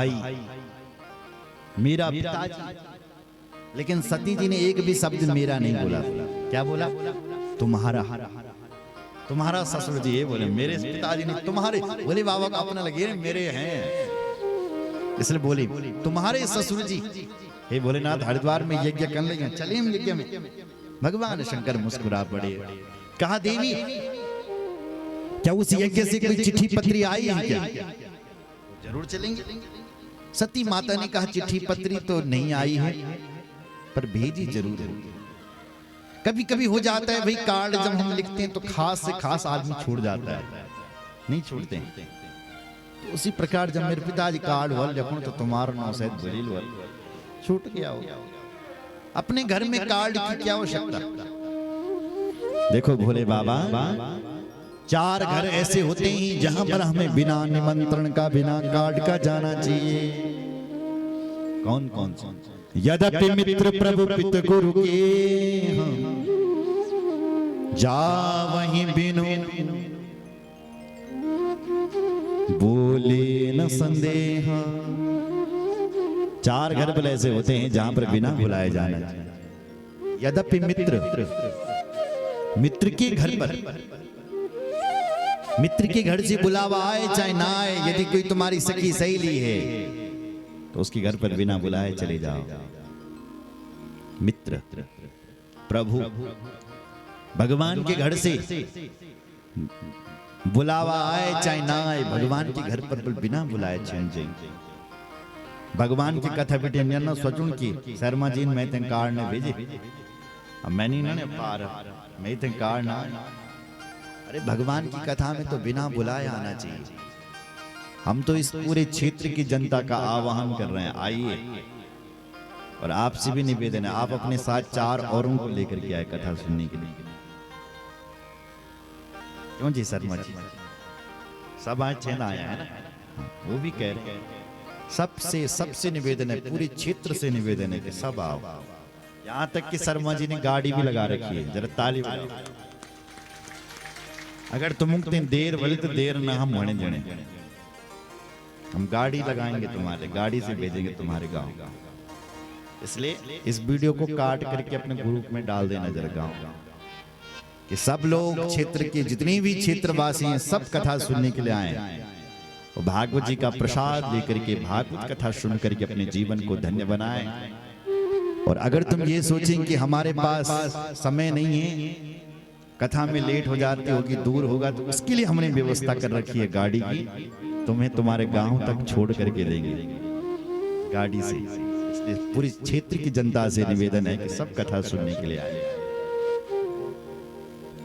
भाई, मेरा पिताजी। लेकिन सती जी ने एक भी शब्द मेरा नहीं बोला। क्या बोला? तुम्हारा। तुम्हारा ससुर जी ये बोले, मेरे पिताजी ने तुम्हारे बोले, बाबा का अपना लगे मेरे हैं, इसलिए बोली तुम्हारे ससुर जी। हे भोलेनाथ, हरिद्वार में यज्ञ कर लेंगे, चलिए हम यज्ञ में। भगवान शंकर मुस्कुरा पड़े, कहा देवी क्या उस यज्ञ से कोई चिट्ठी पत्री आई है क्या? जरूर चलेंगे। सती माता ने कहा चिट्ठी पत्री तो नहीं आई है, पर भेजी जरूर है। कभी कभी हो जाता है भाई, कार्ड जब हम लिखते हैं तो खास से खास आदमी छूट जाता है, नहीं छोड़ते हैं। तो उसी प्रकार जब मेरे पिताजी कार्ड वल लिखूं तो तुम्हारा नाम शायद दलील वल छूट गया हो। अपने घर में कार्ड की क्या आवश्यकता? देखो भोले बाबा, 4 घर ऐसे होते हैं जहां पर हमें बिना निमंत्रण का, बिना कार्ड का जाना चाहिए। कौन कौन से? यद्यपि मित्र प्रभु पित गुरु के जा वहीं बिनु बोले न संदेह। 4 घर भले ऐसे होते हैं जहां पर बिना बुलाए जाना चाहिए। यद्यपि मित्र के घर पर, मित्र के घर से बुलावा आए चाहे ना आए, यदि कोई तुम्हारी सखी सहेली है तो उसके घर पर बिना बुलाए चले जाओ। मित्र, प्रभु, भगवान के घर से बुलावा आए चाहे ना आए, भगवान के घर पर बिना बुलाए चले जाएंगे। भगवान की कथा बेटे न सोचूं की शर्मा जी मैं तें कार्ड ने भेजे, अब मैं नहीं ना पार, मैं तें कार्ड ना। अरे भगवान की कथा में तो बिना बुलाए आना चाहिए। हम तो इस पूरे क्षेत्र की जनता का आह्वान कर रहे हैं, आइए। और आपसे भी निवेदन है, आप अपने साथ 4 औरों को लेकर के आए कथा सुनने के लिए। क्यों जी शर्मा जी? सब आज चैन आया है ना, वो भी कह रहे हैं। सबसे निवेदन है, पूरे क्षेत्र से निवेदन है कि सब आओ। यहां तक कि शर्मा जी ने गाड़ी भी लगा रखी है, जरा ताली बजाओ। अगर तुम देर बोले तो देर ना हम होने देने, हम गाड़ी लगाएंगे तुम्हारे, गाड़ी से भेजेंगे तुम्हारे गांव। इसलिए इस वीडियो को काट करके अपने ग्रुप में डाल देना जरा गांव, कि सब लोग क्षेत्र के जितने भी क्षेत्रवासी हैं सब कथा सुनने के लिए आए और भागवत जी का प्रसाद लेकर के भागवत कथा सुन करके अपने जीवन को धन्य बनाएं। और अगर तुम ये सोचें कि हमारे पास समय नहीं है, कथा में लेट हो जाती होगी, दूर होगा, तो उसके लिए हमने व्यवस्था कर रखी है गाड़ी की, तुम्हें तुम्हारे गांव तक छोड़ करके देंगे गाड़ी से। इसलिए पूरी क्षेत्र की जनता से निवेदन है कि सब कथा सुनने के लिए आए।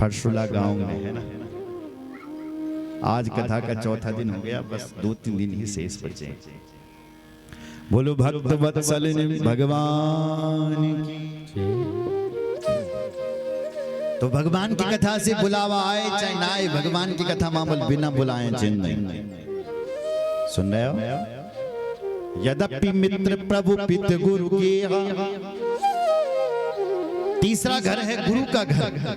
फरसुला गांव में है ना, आज कथा का 4था दिन हो गया, बस 2-3 दिन ही शेष बचे। बोलो भक्त वत्सल भगवान की। तो भगवान की कथा से बुलावा आए चाहे ना आए, भगवान की कथा मामूल बिना बुलाए जिन नहीं। सुन रहे हो? यद्यपि मित्र प्रभु पित गुरु के। तीसरा घर है गुरु का घर।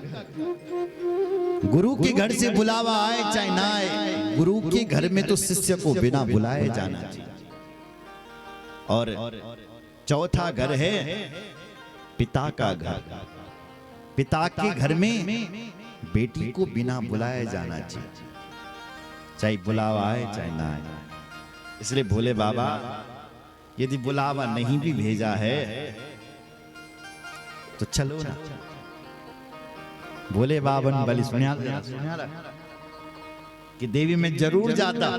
गुरु के घर से बुलावा आए चाहे ना आए, गुरु के घर में तो शिष्य को बिना बुलाए जाना चाहिए। और चौथा घर है पिता का घर। पिता के घर में बेटी को बिना बुलाए जाना चाहिए, चाहे बुलावा आए चाहे ना आए। इसलिए भोले बाबा यदि बुलावा नहीं भी भेजा है तो चलो ना। भोले बाबा ने बलि सुनिया कि देवी मैं जरूर जाता,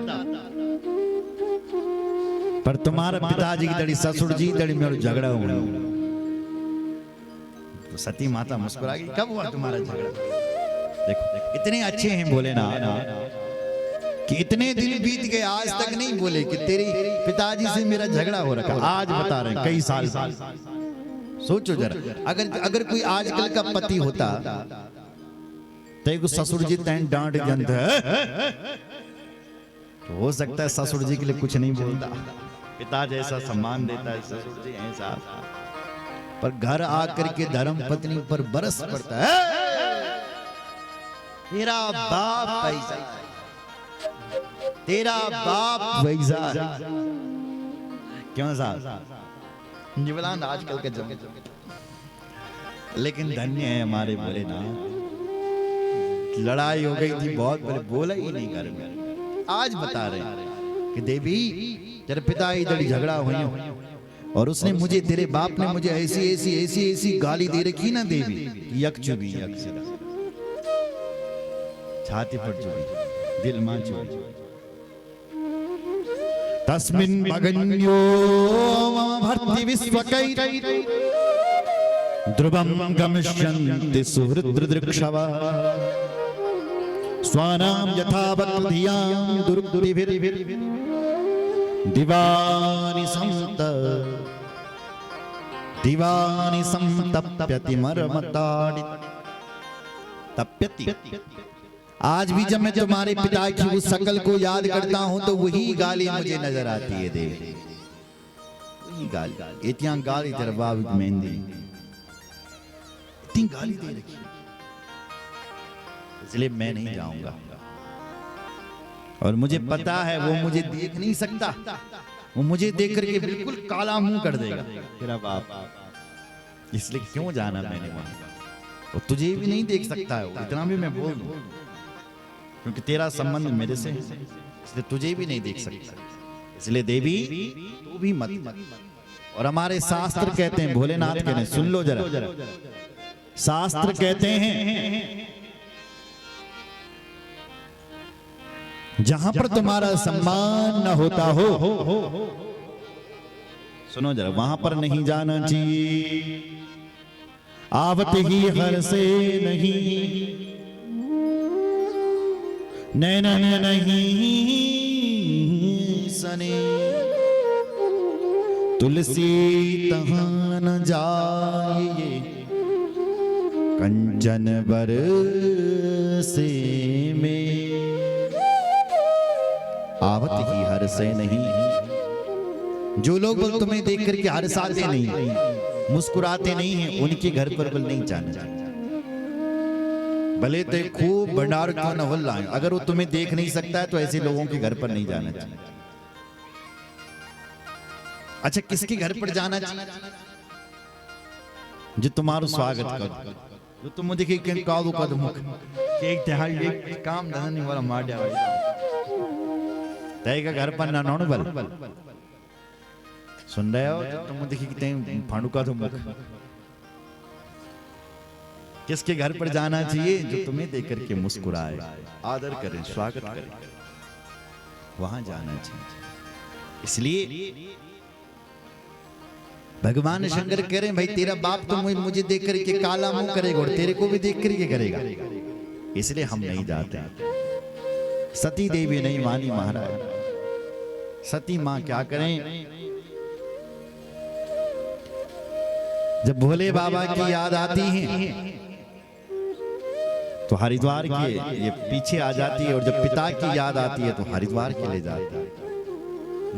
पर तुम्हारा पिताजी की दड़ी, ससुर जी दड़ी मेरा झगड़ा हुआ। तो सती माता मुस्कुरा गई, कब हुआ तुम्हारा झगड़ा? देखो इतने अच्छे हैं भोलेनाथ कि इतने दिन बीत गए आज तक नहीं बोले कि तेरे पिताजी से मेरा झगड़ा हो रखा। आज बता रहे हैं, कई साल। सोचो जरा, अगर कोई आजकल का पति होता तो ससुर जी तैन डांट जंत है, तो हो सकता है ससुर जी के लिए कुछ नहीं बोलता, पिता जैसा सम्मान देता है ससुर जी ऐसा। पर घर आकर के धर्म पत्नी पर बरस पड़ता है, तेरा बाप पैसा, तेरा बाप वैसा, क्यों साहब? ये बोला आजकल के जमाने, लेकिन धन्य है हमारे भोलेनाथ। लड़ाई हो गई थी बहुत, बोला ही नहीं घर में। आज बता रहे कि देवी तेरे पिता इधर झगड़ा हुई और उसने मुझे, तेरे बाप ने मुझे ऐसी ऐसी ऐसी ऐसी गाली दे रखी ना देवी, यक चुभी, यक छाती पर चुभी, दिल मां चुभी। तस्मिन् भगन्यो भर्ति विश्वकै ध्रुवं गमिष्यन्ति सुहृद्दृक्षवा स्वानां यथावत् धियां दुर्गुभिर् दिवानि संतप्यति मर्मताड़ि तप्यति। आज भी जब मैं तुम्हारे पिता की उस शकल को याद करता हूं तो वही गाली मुझे नजर आती है देवी, वही गाली। इतना गाली तेरे बाप की मेहंदी, इतनी गाली दे रखी, इसलिए मैं नहीं जाऊंगा। और मुझे पता है वो मुझे देख नहीं सकता, वो मुझे देख करके बिल्कुल काला मुंह कर देगा तेरा बाप, इसलिए क्यों जाना मैंने वहां। और तुझे भी नहीं देख सकता है, इतना भी मैं बोल दूं, क्योंकि तेरा संबंध मेरे से, इसलिए तुझे भी नहीं देख सकता। इसलिए देवी तू भी मत। और हमारे शास्त्र कहते हैं, भोलेनाथ कहते हैं, सुन लो जरा, शास्त्र कहते हैं जहां पर तुम्हारा सम्मान न होता हो, सुनो जरा, वहां पर नहीं जाना चाहिए। आवत ही हर से नहीं, नैनन नहीं सने, तुलसी तहां न जाए कंचन बर से में। आवत ही हर से नहीं, जो लोग तुम्हें देख करके हर्षाते नहीं, मुस्कुराते नहीं हैं, उनके घर पर बल नहीं जाना चाहिए। भले तो खूब भंडार क्यों न हो लाए, अगर वो तुम्हें देख नहीं सकता है तो ऐसे लोगों के घर पर नहीं जाना चाहिए। अच्छा, किसके घर पर जाना चाहिए? जो तुम्हारा स्वागत कर, जो तुम देखे कादू कदम एक तिहाई एक काम धंधा नहीं वाला मार दिया तय का घर पर ना नौन बल सुन रहे हो, तो तुम देखिए कितने फांडू का तुम किसके घर पर जाना चाहिए? जो तुम्हें देख करके मुस्कुराए, आदर करे, स्वागत करे, वहां जाना चाहिए। इसलिए भगवान शंकर कह रहे हैं, भाई तेरा बाप तो मुझे देख करके काला मुंह करेगा और तेरे को भी देख करके करेगा, इसलिए हम नहीं जाते। सती देवी नहीं मानी महाराज। सती मां क्या करें, जब भोले बाबा की याद आती है तो हरिद्वार के ये पीछे आ जाती है, और जब पिता की याद आती है तो हरिद्वार के ले जाती है।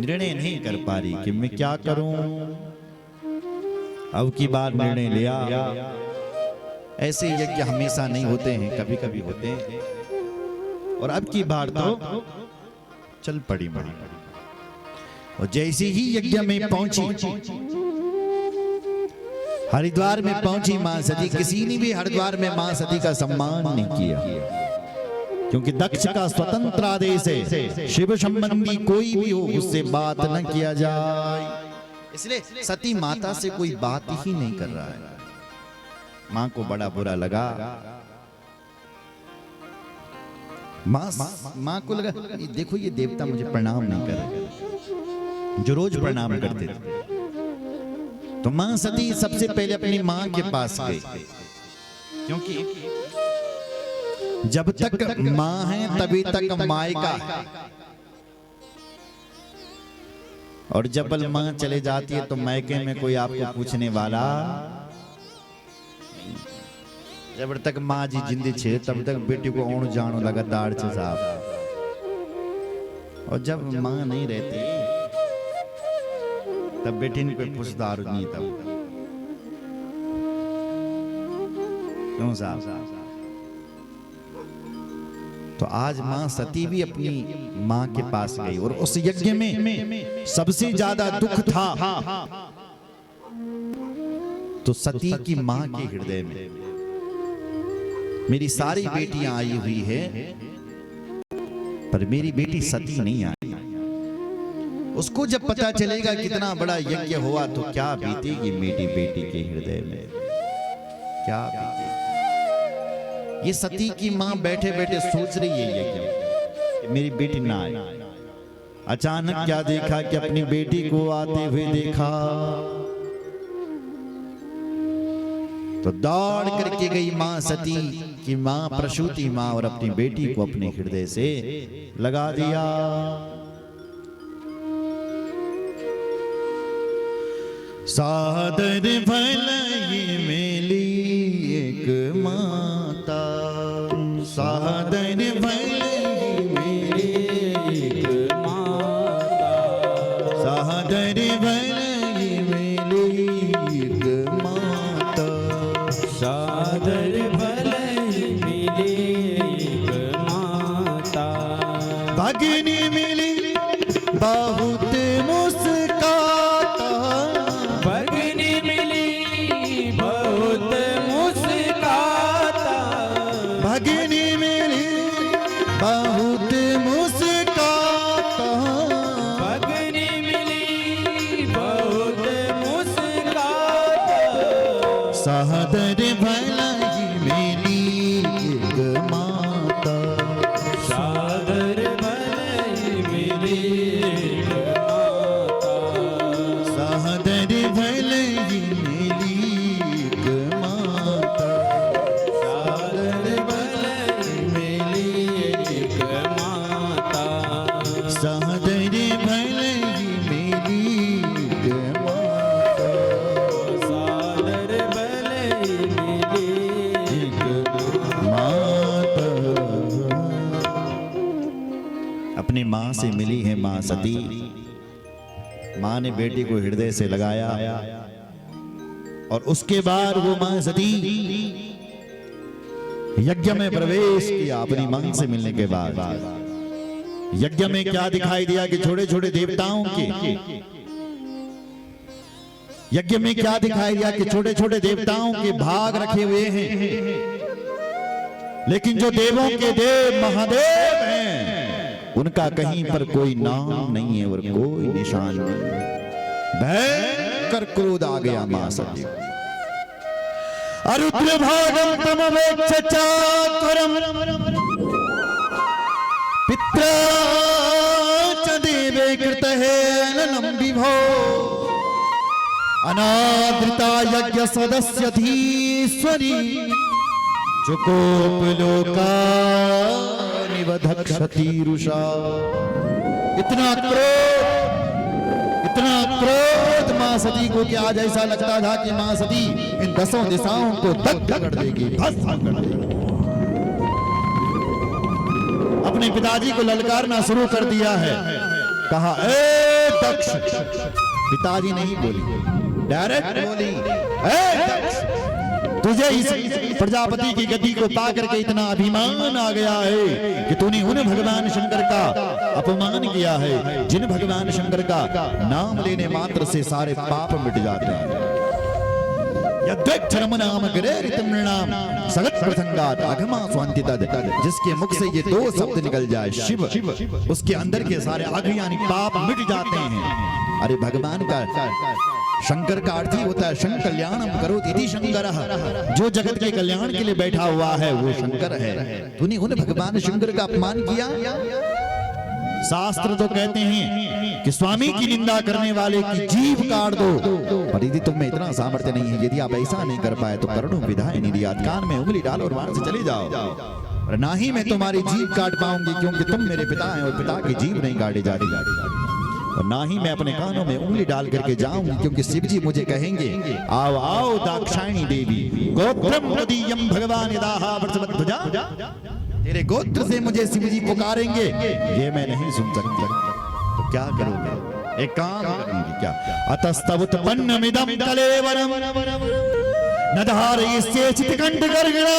निर्णय नहीं कर पा रही कि मैं क्या करूं। अब की बार निर्णय लिया। ऐसे यज्ञ हमेशा नहीं होते हैं, कभी कभी होते हैं, और अब की बार तो चल पड़ी मां। और जैसे ही यज्ञ में पहुंची, हरिद्वार में पहुंची मां सती, किसी ने भी हरिद्वार में मां सती का सम्मान नहीं किया, क्योंकि दक्ष का स्वतंत्र आदेश है, शिव संबंधी कोई भी हो उससे बात न किया जाए। इसलिए सती माता से कोई बात ही नहीं कर रहा है। मां को बड़ा बुरा लगा। मां को लगा, देखो ये देवता मुझे प्रणाम नहीं कर रहे, जो रोज प्रणाम करते थे। तो मां सती सबसे पहले अपनी मां के पास गई, क्योंकि जब तक मां है तभी तक मायका है, और जब मां चले जाती है तो मायके में कोई आपको पूछने वाला। जब तक मां जी जिंदी छे तब तक बेटी को औण जानो लगातार छे साहब, और जब मां नहीं रहती तब बेटी ने कोई पूछदार नहीं। तब क्यों साहब? तो आज मां सती भी अपनी मां के पास गई और उस यज्ञ में सबसे ज्यादा दुख था तो सती की मां के हृदय में। मेरी सारी बेटियां आई हुई है पर मेरी बेटी सती नहीं आई। उसको जब पता चलेगा कितना बड़ा यज्ञ हुआ तो क्या बीतेगी मेरी बेटी के हृदय में, क्या बीतेगी। ये सती की मां बैठे बैठे सोच रही है यज्ञ, मेरी बेटी ना आई। अचानक क्या देखा कि अपनी बेटी को आते हुए देखा तो दौड़ करके गई मां सती की मां प्रसूति मां और अपनी बेटी को अपने हृदय से लगा दिया। सादर भलाई मिली एक माता, सादर भलाई मिली एक माता, सादर भलाई मिली एक माता, सादर भलाई मिली एक माता। भगिनी मिली बहुत मुस्काता, भगिनी मिली बहुत मुस्काता, भगिनी मिली बहुत मुस्काता, भगिनी मिली बहुत मुस्काता। सादर भलाई मिली एक माता, सादर भलाई मिली एक माता, सादर भलाई मिली एक माता, सादर भलाई मिली एक माता, सादर भलाई मिली एक माता, सादर भलाई मिली एक माता। अपनी मां से मिली है मां सती। मां ने बेटी को हृदय से लगाया और उसके बाद वो मां सती यज्ञ में प्रवेश किया अपनी मां से मिलने के बाद। यज्ञ में क्या दिखाई दिया कि छोटे छोटे देवताओं के, यज्ञ में क्या दिखाई दिया कि छोटे छोटे देवताओं के भाग रखे हुए हैं, लेकिन जो देवों के देव महादेव हैं उनका कहीं पर कोई नाम नहीं है और कोई निशान नहीं है। भयंकर क्रोध आ गया मां सती। अरुद्र भागम तमवेक्ष चातुरम पित्रा च देवे कृतहेननं विभो अनादृता यज्ञ सदस्य धीश्वरी चुकोप लोका निवधक्षतिरुषा। इतना क्रोध मां सती को कि आज ऐसा लगता था कि मां सती इन 10 दिशाओं को दग्ध कर देगी, भस्म कर देगी। अपने पिताजी को ललकारना शुरू कर दिया है। कहा ए दक्ष, पिताजी नहीं बोली, डायरेक्ट बोली ए दक्ष, तुझे इस प्रजापति की गद्दी को पाकर के इतना अभिमान आ गया है कि तूने उन भगवान शंकर का अपमान किया है जिन भगवान शंकर का नाम लेने मात्र से सारे पाप मिट जाते हैं। यद्वेक्षरम नाम गिरेरितम नृणाम सगत प्रसंगात अघमा स्वांति तद। जिसके मुख से ये 2 शब्द निकल जाए शिव, उसके अंदर के सारे अघ यानी पाप मिट जाते हैं। अरे भगवान का शंकर का अर्थ ही होता है शंकर कल्याणम करोति इति शंकरः। जो जगत के कल्याण के लिए बैठा हुआ है वो शंकर है। तूने उन भगवान शंकर का अपमान किया। शास्त्र तो कहते हैं कि स्वामी की निंदा करने वाले की जीभ काट दो, पर यदि तुम में इतना सामर्थ्य नहीं है, यदि आप ऐसा नहीं कर पाए तो करुण विधाय निर्यात, कान में उंगली डालो और वहां से चले जाओ। और ना ही मैं तुम्हारी जीभ काट पाऊंगी क्योंकि तुम मेरे पिता हैं और पिता की जीभ नहीं काटी जा रही। और ना ही मैं अपने कानों में उंगली डाल करके जाऊंगी क्योंकि शिव जी मुझे कहेंगे आओ आओ दाक्षायणी देवी गोत्रम प्रदीयम भगवान यदाहा वर्षमध्वजा। तेरे गोत्र से मुझे शिव जी पुकारेंगे, ये मैं नहीं सुन सकती। तो क्या करोगे? एक काम करूंगी क्या? अतस्तवुत्पन्नमिदं कलेवरम न धारयिष्ये चित्कण्ठ गर्गणा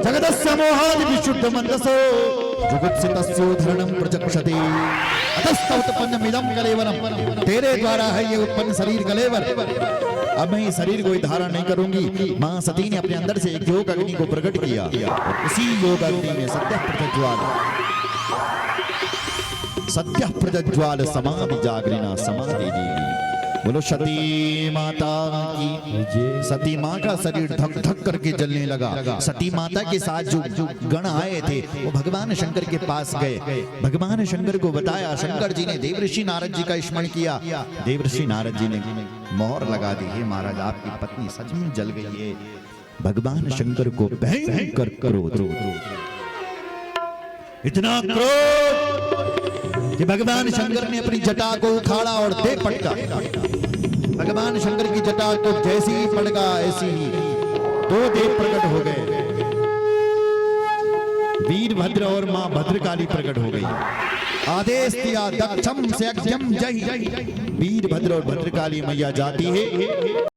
जगदस्य मोहादि विशुद्ध मंदसो जुगुप्सितस्योधरणं प्रचक्षते अतस्तौतपन्नमिदं कलेवरम। तेरे द्वारा है ये उत्पन्न शरीर कलेवर। अब मैं इस शरीर को धारण नहीं करूंगी। मां सती ने अपने अंदर से एक योग अग्नि को प्रकट किया और उसी योग अग्नि में सत्य प्रज्ज्वाल समाधि जागरिना समाधि देवी। बोलो सती माता की। सती माँ का शरीर धक धक करके जलने लगा। सती माता के साथ जो गण आए थे वो भगवान शंकर के पास गए। भगवान शंकर को बताया। शंकर जी ने देवर्षि नारद जी का स्मरण किया। देवर्षि नारद जी ने मोहर लगा दी, हे महाराज आपकी पत्नी सच में जल गई है। भगवान शंकर को भयंकर क्रोध, इतना क्रोध कि भगवान शंकर ने अपनी जटा को उखाड़ा और दे पटका। भगवान शंकर की जटा को जैसी ही पटका ऐसी ही दो देव प्रकट हो गए। वीरभद्र और मां भद्रकाली प्रकट हो गई। आदेश दिया दक्षम से अक्षम जय। वीरभद्र और भद्रकाली मैया जाती है।